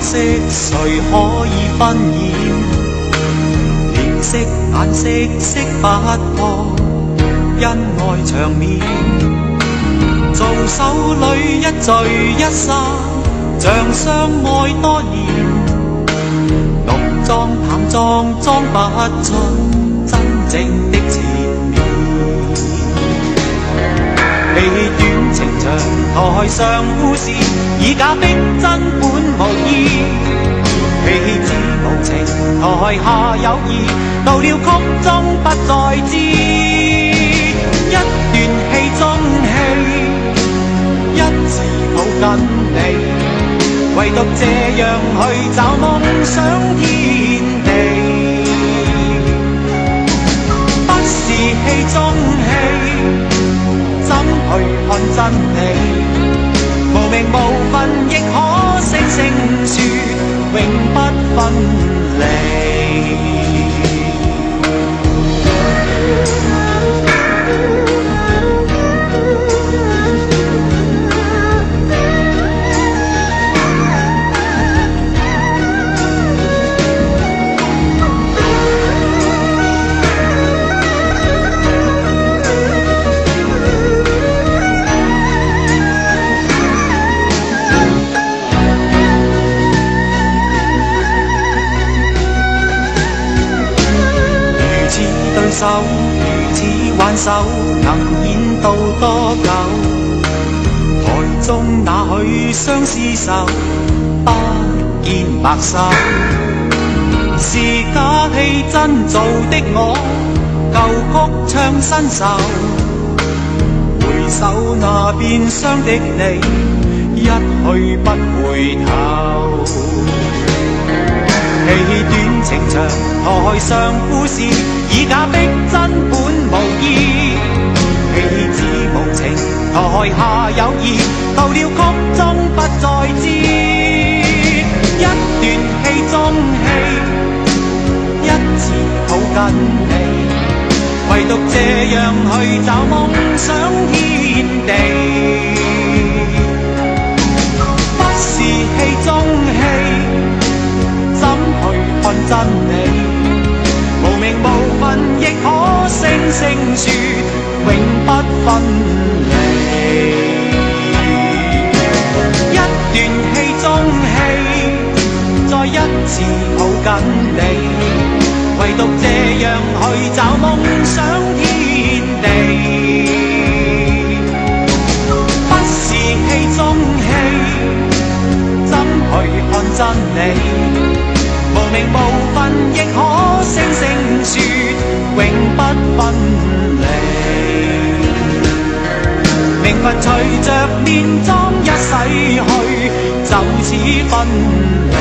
色誰可以分染？臉色眼色識不破，恩愛長眠。做手裏一聚一散，像相愛多年。濃妝淡妝裝不出真正的纏綿。戲短情長，台上故事以假逼真本無意。戲子無情，台下有意，到了曲中不再知。一段戲中戲，一次抱緊你，唯獨這樣去找夢想天地。不是戲中戲，怎去看真理？無名無份亦可聲聲說，永不分離。如此挽手，能演到多久？台中那許相思愁，不見白首。是假戲真做的我，舊曲唱新愁。回首那變相的你，一去不回頭。戲短情長，台上故事以假逼真本無意。戲子無情，台下有意，到了曲中不再知。一段戲中戲，一次抱緊你，唯獨這樣去找夢想天地。不是戲中戲，怎去看真理？無名無份亦可聲聲說，永不分離。一段戲中戲，再一次抱緊你，唯獨這樣去找夢想天地。不是戲中戲，怎去看真理？無名無份亦可聲聲說，永不分離。名分隨着面妝一洗去，就此分離。